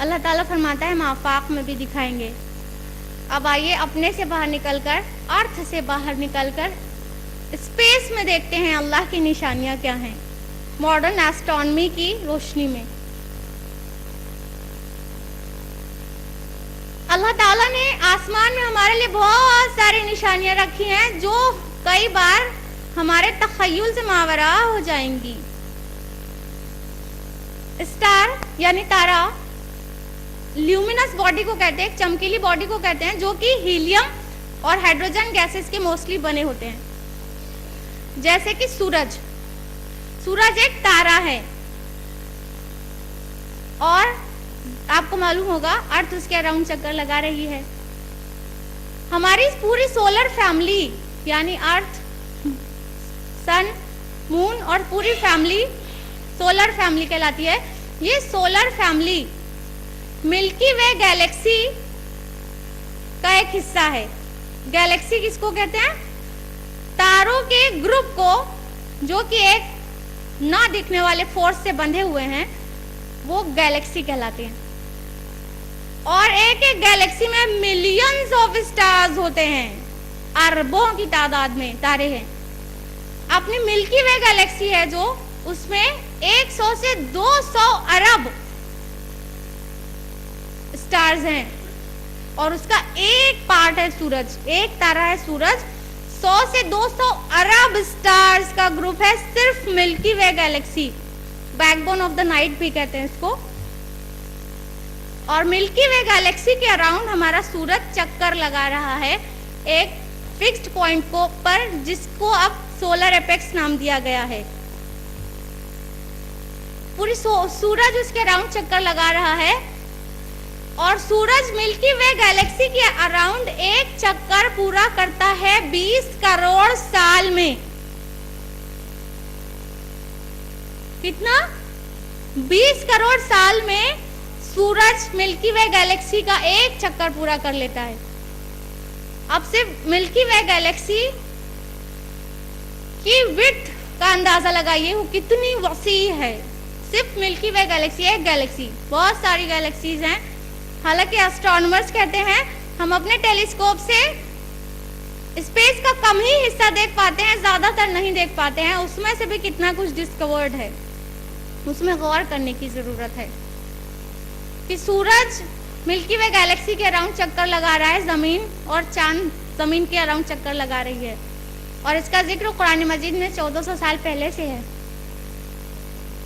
اللہ تعالیٰ فرماتا ہے ہم آفاق میں بھی دکھائیں گے. اب آئیے اپنے سے باہر نکل کر، ارتھ سے باہر نکل کر اسپیس میں دیکھتے ہیں اللہ کی نشانیاں کیا ہیں ماڈرن ایسٹرونومی کی روشنی میں. اللہ تعالیٰ نے آسمان میں ہمارے لیے بہت ساری نشانیاں رکھی ہیں جو کئی بار ہمارے تخیل سے ماورا ہو جائیں گی. اسٹار یعنی تارا لیومینس باڈی کو کہتے ہیں، ایک چمکیلی باڈی کو کہتے ہیں جو کہ ہیلیم اور ہائیڈروجن گیسز کے موسٹلی بنے ہوتے ہیں. جیسے کہ سورج ایک تارا ہے اور آپ کو معلوم ہوگا ارتھ اس کے اراؤنڈ چکر لگا رہی ہے. ہماری پوری سولر فیملی یعنی ارتھ، سن، مون اور پوری فیملی سولر فیملی کہلاتی ہے. یہ سولر فیملی ملکی وے گیلیکسی کا ایک حصہ ہے. گیلیکسی کس کو کہتے ہیں؟ تاروں کے گروپ کو جو کہ ایک نہ دکھنے والے فورس سے بندھے ہوئے ہیں وہ گیلیکسی کہلاتے ہیں. اور ایک ایک گیلیکسی میں ملینز آف اسٹارز ہوتے ہیں، اربوں کی تعداد میں تارے ہیں. اپنی ملکی وے گیلیکسی ہے جو اس میں 100 سے 200 ارب اسٹارز ہیں اور اس کا ایک پارٹ ہے سورج، ایک تارا ہے سورج. 100 سے 200 ارب اسٹارز کا گروپ ہے صرف Milky Way galaxy. Backbone of the night بھی کہتے ہیں اس کو. اور ملکی وے گیلیکسی کے اراؤنڈ ہمارا سورج چکر لگا رہا ہے ایک فکسڈ پوائنٹ کو پر جس کو اب سولر ایپیکس نام دیا گیا ہے. پوری سورج اس کے اراؤنڈ چکر لگا رہا ہے اور سورج ملکی وے گیلیکسی کے اراؤنڈ ایک چکر پورا کرتا ہے 20 کروڑ سال میں. کتنا؟ 20 کروڑ سال میں سورج ملکی وے گیلیکسی کا ایک چکر پورا کر لیتا ہے. اب صرف ملکی وے گیلیکسی کی وڈتھ کا اندازہ لگائیے وہ کتنی وسیع ہے. صرف ملکی وے گیلیکسی، ایک گیلیکسی، بہت ساری گیلیکسیز ہیں. حالانکہ اسٹرونومرز کہتے ہیں ہم اپنے ٹیلیسکوپ سے اسپیس کا کم ہی حصہ دیکھ پاتے ہیں، زیادہ تر نہیں دیکھ پاتے ہیں. اس میں سے بھی کتنا کچھ ڈسکورڈ ہے، اس میں غور کرنے کی ضرورت ہے کہ سورج ملکی وے گیلیکسی کے اراؤنڈ چکر لگا رہا ہے، زمین اور چاند زمین کے اراؤنڈ چکر لگا رہی ہے. اور اس کا ذکر قرآن مجید میں 1400 سال پہلے سے ہے.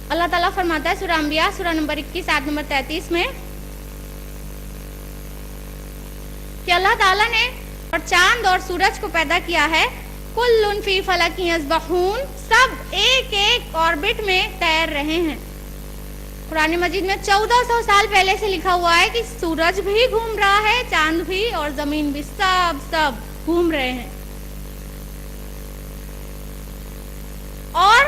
اللہ تعالیٰ فرماتا ہے سورہ انبیاء سورہ نمبر 21 آیت نمبر 33 میں کہ اللہ تعالیٰ نے اور چاند اور سورج کو پیدا کیا ہے. کل فی فلک یسبحون، سب ایک ایک آربٹ میں تیر رہے ہیں. قرآن مجید میں 1400 سال پہلے سے لکھا ہوا ہے کہ سورج بھی گھوم رہا ہے، چاند بھی اور زمین بھی، سب گھوم رہے ہیں. اور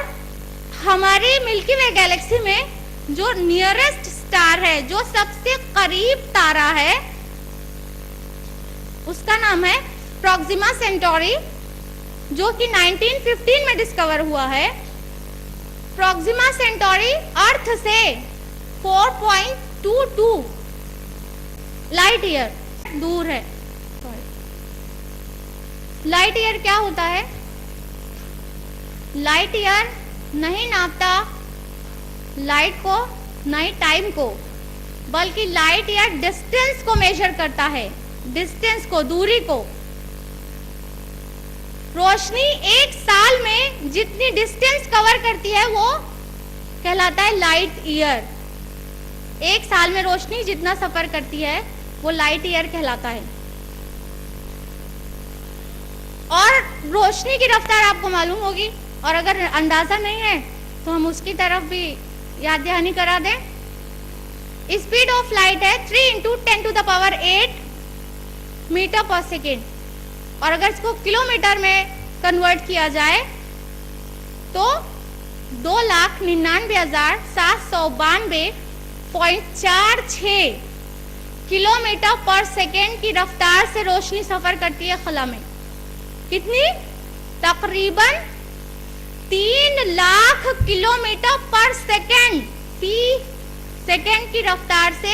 ہماری ملکی وے گیلیکسی میں جو نیئرسٹ سٹار ہے، جو سب سے قریب تارا ہے، اس کا نام ہے پروکسیما سینٹوری، جو کہ 1915 میں ڈسکور ہوا ہے. پروکسیما سینٹوری ارتھ سے 4.22 لائٹ ایئر دور ہے. لائٹ ایئر کیا ہوتا ہے؟ لائٹ ایئر نہیں ناپتا لائٹ کو، نہیں ٹائم کو، بلکہ لائٹ ایئر ڈسٹینس کو میجر کرتا ہے، ڈسٹینس کو، دوری کو. روشنی ایک سال میں جتنی ڈسٹینس کور کرتی ہے وہ کہلاتا ہے لائٹ ایئر. ایک سال میں روشنی جتنا سفر کرتی ہے وہ لائٹ ایئر کہلاتا ہے. اور روشنی کی رفتار آپ کو معلوم ہوگی، اور اگر اندازہ نہیں ہے تو ہم اس کی طرف بھی یاد دہانی کرا دیں. اسپیڈ آف لائٹ ہے 3 × 10⁸ میٹر پر سیکنڈ. اور اگر اس کو کلومیٹر میں کنورٹ کیا جائے تو 2,99,792.46 کلومیٹر پر سیکنڈ کی رفتار سے روشنی سفر کرتی ہے خلا میں. کتنی؟ تقریباً 3 لاکھ کلومیٹر پر سیکنڈ فی سیکنڈ کی رفتار سے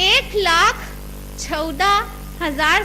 1,14,000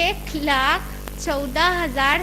1,14,000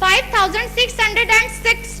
5606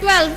12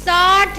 60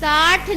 60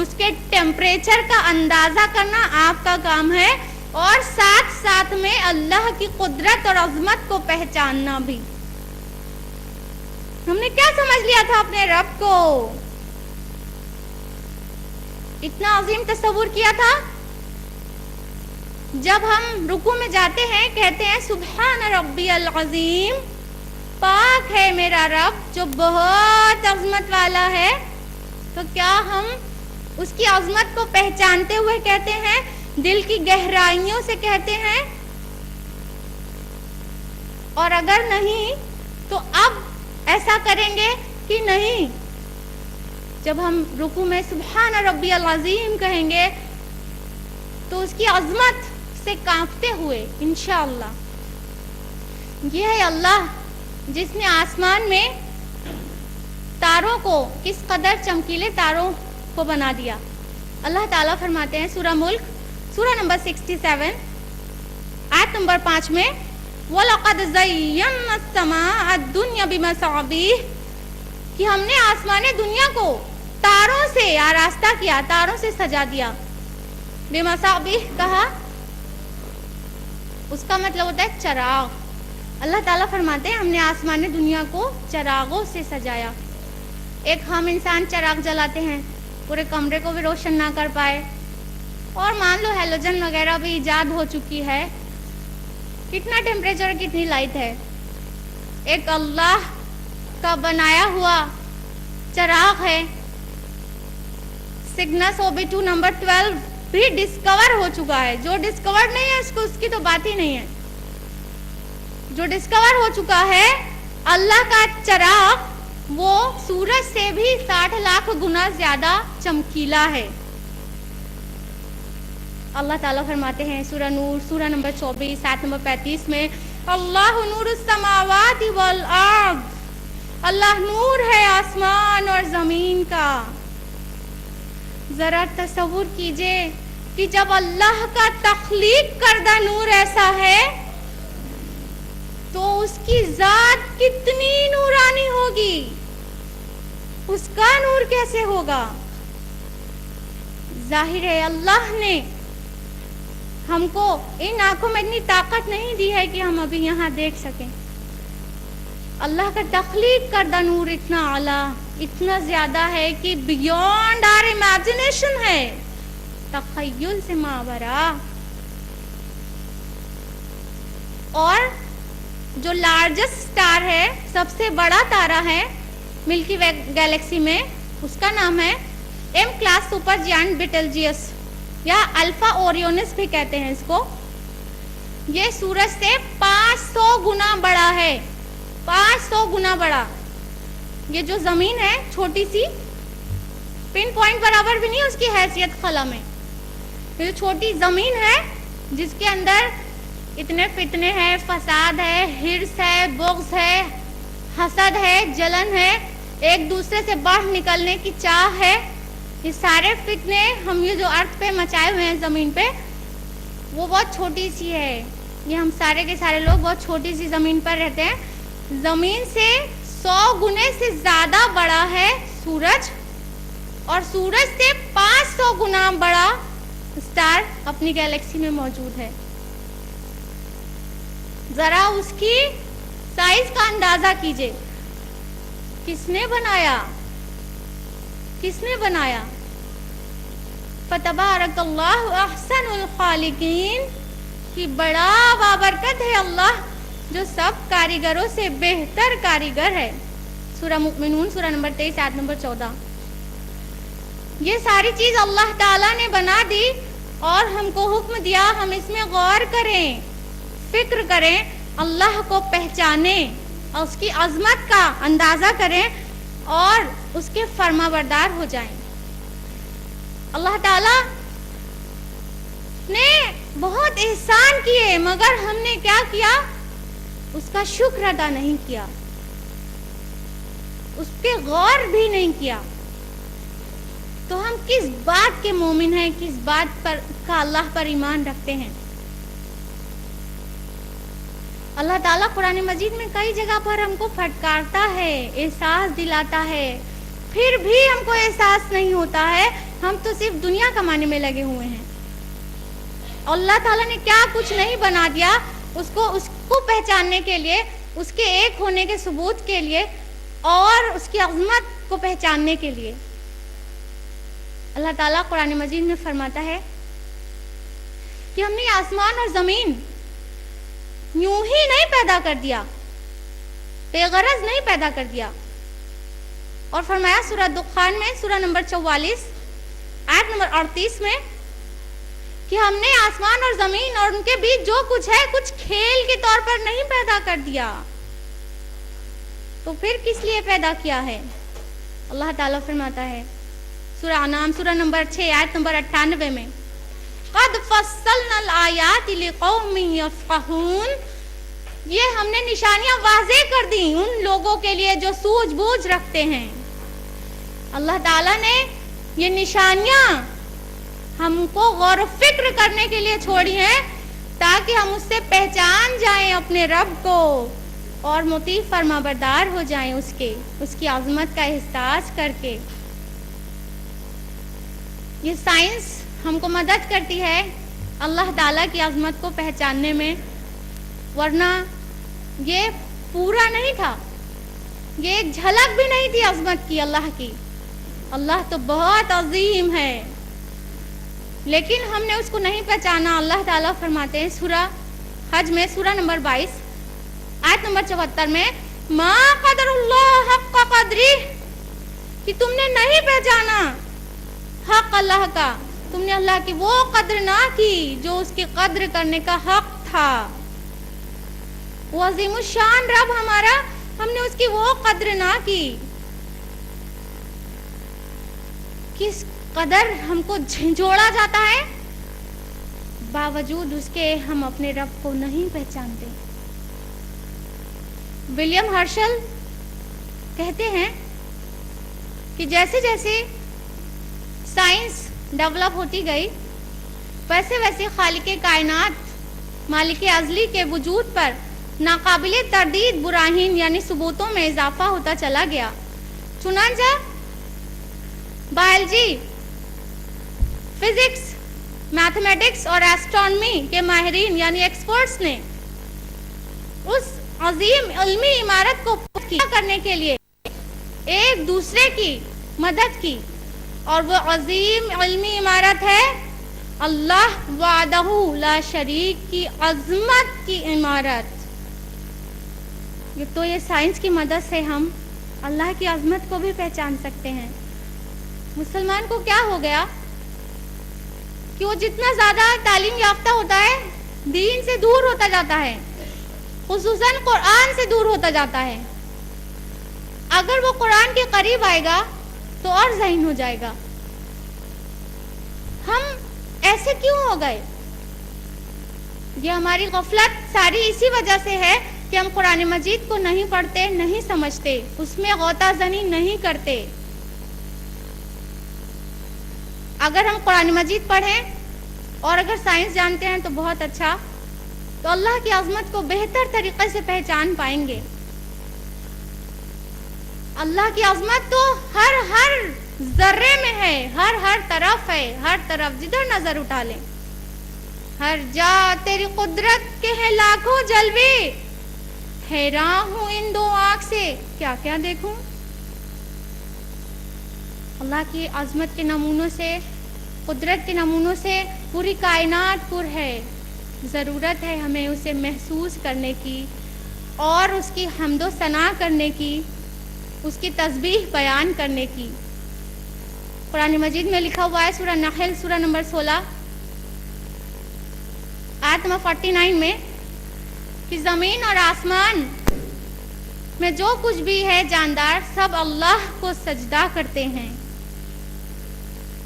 اس کے ٹیمپریچر کا اندازہ کرنا آپ کا کام ہے، اور ساتھ ساتھ میں اللہ کی قدرت اور عظمت کو پہچاننا بھی۔ ہم نے کیا سمجھ لیا تھا اپنے رب کو؟ اتنا عظیم تصور کیا تھا۔ جب ہم رکوع میں جاتے ہیں کہتے ہیں سبحان ربی العظیم، پاک ہے میرا رب جو بہت عظمت والا ہے، تو کیا ہم اس کی عظمت کو پہچانتے ہوئے کہتے ہیں، دل کی گہرائیوں سے کہتے ہیں؟ اور اگر نہیں تو اب ایسا کریں گے کہ نہیں؟ جب ہم رکوع میں سبحان ربی العظیم کہیں گے تو اس کی عظمت سے کانپتے ہوئے انشاءاللہ۔ یہ ہے اللہ جس نے آسمان میں تاروں کو کس قدر چمکیلے تاروں کو بنا دیا۔ اللہ تعالیٰ فرماتے ہیں سورہ ملک سورہ نمبر 67 آیت نمبر 5 میں وَلَقَدْ زَيَّنَّا السَّمَاءَ الدُّنْيَا بِمَصَابِيحَ، کہ ہم نے آسمان دنیا کو تاروں سے آراستہ کیا، تاروں سے سجا دیا۔ بِمَصَابِيحَ کہا، اس کا مطلب ہوتا ہے چراغ۔ اللہ تعالیٰ فرماتے ہیں ہم نے آسمان دنیا کو چراغوں سے سجایا۔ ایک عام انسان چراغ جلاتے ہیں، پورے کمرے کو بھی روشن نہ کر پائے، اور مان لو ہیلوجن وغیرہ بھی ایجاد ہو چکی ہے، کتنا ٹیمپریچر کتنی لائٹ ہے۔ ایک اللہ کا بنایا ہوا چراغ ہے، سگنس OB2 نمبر 12 بھی ڈسکور ہو چکا ہے۔ جو ڈسکور نہیں ہے اس کی تو بات ہی نہیں ہے۔ جو ڈسکور ہو چکا ہے اللہ کا چراغ، وہ سورج سے بھی 60 لاکھ گنا زیادہ چمکیلا ہے۔ اللہ تعالیٰ فرماتے ہیں سورہ نور سورہ نمبر 24 آیت نمبر 35 میں اللہ نور السماوات والارض، اللہ نور ہے آسمان اور زمین کا۔ ذرا تصور کیجئے کہ جب اللہ کا تخلیق کردہ نور ایسا ہے تو اس کی ذات کتنی نورانی ہوگی، اس کا نور کیسے ہوگا؟ ظاہر ہے اللہ نے ہم کو ان آنکھوں میں اتنی طاقت نہیں دی ہے کہ ہم ابھی یہاں دیکھ سکیں۔ اللہ کا تخلیق کردہ نور اتنا اعلیٰ، اتنا زیادہ ہے کہ بیونڈ آر امیجنیشن ہے، تخیل سے ماورا۔ اور جو لارجسٹ سٹار ہے، سب سے بڑا تارہ ہے ملکی وے گیلیکسی میں، اس کا نام ہے ایم کلاس سپر جائنٹ بیٹلجیوس یا الفا اورینس بھی کہتے ہیں اس کو۔ یہ سورج سے 500 گنا بڑا ہے، 500 گنا بڑا۔ یہ جو زمین ہے چھوٹی سی، پن پوائنٹ برابر بھی نہیں اس کی حیثیت خلا میں۔ یہ جو چھوٹی زمین ہے جس کے اندر اتنے فتنے ہیں، فساد ہے، ہرس ہے، بغض ہے، حسد ہے، جلن ہے، ایک دوسرے سے بڑھ نکلنے کی چاہ ہے، یہ سارے فتنے ہم یہ جو ارتھ پہ مچائے ہوئے ہیں زمین پہ، وہ بہت چھوٹی سی ہے۔ یہ ہم سارے کے سارے لوگ بہت چھوٹی سی زمین پر رہتے ہیں۔ زمین سے 100 گنے سے زیادہ بڑا ہے سورج، اور سورج سے 500 گنا بڑا سٹار اپنی گیلیکسی میں موجود ہے۔ ذرا اس کی سائز کا اندازہ کیجئے، کس نے بنایا؟ کس نے بنایا؟ فتبارک اللہ احسن الخالقین، کی بڑا بابرکت ہے اللہ جو سب کاریگروں سے بہتر کاریگر ہے۔ سورہ مؤمنون سورہ نمبر 23 آیت نمبر 14۔ یہ ساری چیز اللہ تعالیٰ نے بنا دی اور ہم کو حکم دیا ہم اس میں غور کریں، فکر کریں، اللہ کو پہچانیں اور اس کی عظمت کا اندازہ کریں اور اس کے فرما بردار ہو جائیں۔ اللہ تعالیٰ نے بہت احسان کیے، مگر ہم نے کیا کیا؟ اس کا شکر ادا نہیں کیا، اس پہ غور بھی نہیں کیا۔ تو ہم کس بات کے مومن ہیں، کس بات پر کا اللہ پر ایمان رکھتے ہیں؟ اللہ تعالیٰ قرآن مجید میں کئی جگہ پر ہم کو پھٹکارتا ہے، احساس دلاتا ہے، پھر بھی ہم کو احساس نہیں ہوتا ہے ہم تو صرف دنیا کمانے میں لگے ہوئے ہیں. اللہ تعالیٰ نے کیا کچھ نہیں بنا دیا اس کو پہچاننے کے لیے, اس کے ایک ہونے کے ثبوت کے لیے اور اس کی عظمت کو پہچاننے کے لیے. اللہ تعالیٰ قرآن مجید میں فرماتا ہے کہ ہم نے آسمان اور زمین یوں ہی نہیں پیدا کر دیا, بے غرض نہیں پیدا کر دیا. اور فرمایا سورہ دخان میں سورہ نمبر 44 آیت نمبر 38 میں کہ ہم نے آسمان اور زمین اور ان کے بیچ جو کچھ ہے کچھ کھیل کے طور پر نہیں پیدا کر دیا. تو پھر کس لیے پیدا کیا ہے؟ اللہ تعالیٰ فرماتا ہے سورہ انعام سورہ نمبر 6 آیت نمبر 98 میں قد فصلنا الآیات لقوم یفقہون. یہ ہم نے نشانیاں واضح کر دی ان لوگوں کے لیے جو سوجھ بوجھ رکھتے ہیں. اللہ تعالیٰ نے یہ نشانیاں ہم کو غور و فکر کرنے کے لیے چھوڑی ہیں تاکہ ہم اس سے پہچان جائیں اپنے رب کو اور مطیع فرما بردار ہو جائیں اس کی عظمت کا احساس کر کے. یہ سائنس ہم کو مدد کرتی ہے اللہ تعالیٰ کی عظمت کو پہچاننے میں, ورنہ یہ پورا نہیں تھا, یہ ایک جھلک بھی نہیں تھی عظمت کی اللہ کی. اللہ تو بہت عظیم ہے لیکن ہم نے اس کو نہیں پہچانا. اللہ تعالیٰ فرماتے ہیں سورہ حج میں سورہ نمبر 22 آیت نمبر 74 میں ما قدر اللہ حق قدری, کہ تم نے نہیں پہچانا حق اللہ کا, تم نے اللہ کی وہ قدر نہ کی جو اس کی قدر کرنے کا حق تھا. وہ عظیم الشان رب ہمارا, ہم نے اس کی وہ قدر نہ کی. کس قدر ہم کو جھنجھوڑا جاتا ہے, باوجود اس کے ہم اپنے رب کو نہیں پہچانتے. ولیم ہرشل کہتے ہیں کہ جیسے جیسے سائنس ڈیولپ ہوتی گئی ویسے ویسے خالق کائنات مالک ازلی کے وجود پر ناقابل تردید براہین یعنی ثبوتوں میں اضافہ ہوتا چلا گیا. چنانچہ بایولوجی, فزکس, میتھمیٹکس اور ایسٹرونومی کے ماہرین یعنی ایکسپرٹس نے اس عظیم علمی عمارت کو پورا کرنے کے لیے ایک دوسرے کی مدد کی, اور وہ عظیم علمی عمارت ہے اللہ وحدہ لا شریک کی عظمت کی عمارت. تو یہ سائنس کی مدد سے ہم اللہ کی عظمت کو بھی پہچان سکتے ہیں. مسلمان کو کیا ہو گیا کہ وہ جتنا زیادہ تعلیم یافتہ ہوتا ہے دین سے دور ہوتا جاتا ہے, خصوصاً قرآن سے دور ہوتا جاتا ہے. اگر وہ قرآن کے قریب آئے گا تو اور ذہین ہو جائے گا. ہم ایسے کیوں ہو گئے؟ یہ ہماری غفلت ساری اسی وجہ سے ہے کہ ہم قرآن مجید کو نہیں پڑھتے, نہیں سمجھتے, اس میں غوطہ زنی نہیں کرتے. اگر ہم قرآن مجید پڑھیں اور اگر سائنس جانتے ہیں تو بہت اچھا, تو اللہ کی عظمت کو بہتر طریقے سے پہچان پائیں گے. اللہ کی عظمت تو ہر ذرے میں ہے, ہر طرف ہے, ہر طرف جدھر نظر اٹھا لیں ہر جا تیری قدرت کے ہیں لاکھوں جلوے, حیران ہوں ان دو آنکھ سے کیا کیا دیکھوں. اللہ کی عظمت کے نمونوں سے, قدرت کے نمونوں سے پوری کائنات پر ہے. ضرورت ہے ہمیں اسے محسوس کرنے کی اور اس کی حمد و ثنا کرنے کی, اس کی تسبیح بیان کرنے کی. قرآن مجید میں لکھا ہوا ہے سورہ نحل سورہ نمبر 16 آیت نمبر 49 میں کہ زمین اور آسمان میں جو کچھ بھی ہے جاندار سب اللہ کو سجدہ کرتے ہیں,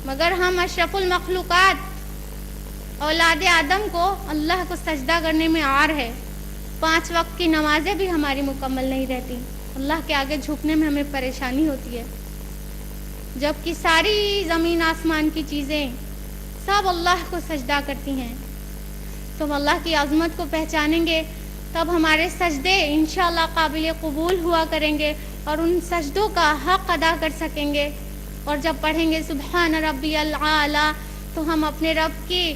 مگر ہم اشرف المخلوقات اولاد آدم کو اللہ کو سجدہ کرنے میں عار ہے. 5 وقت کی نمازیں بھی ہماری مکمل نہیں رہتی, اللہ کے آگے جھکنے میں ہمیں پریشانی ہوتی ہے, جبکہ ساری زمین آسمان کی چیزیں سب اللہ کو سجدہ کرتی ہیں. تو ہم اللہ کی عظمت کو پہچانیں گے تب ہمارے سجدے انشاءاللہ قابل قبول ہوا کریں گے اور ان سجدوں کا حق ادا کر سکیں گے اور جب پڑھیں گے سبحان ربی العالی تو ہم اپنے رب کی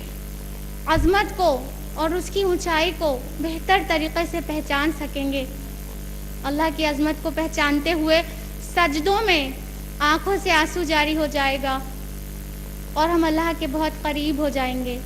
عظمت کو اور اس کی اونچائی کو بہتر طریقے سے پہچان سکیں گے. اللہ کی عظمت کو پہچانتے ہوئے سجدوں میں آنکھوں سے آنسو جاری ہو جائے گا اور ہم اللہ کے بہت قریب ہو جائیں گے.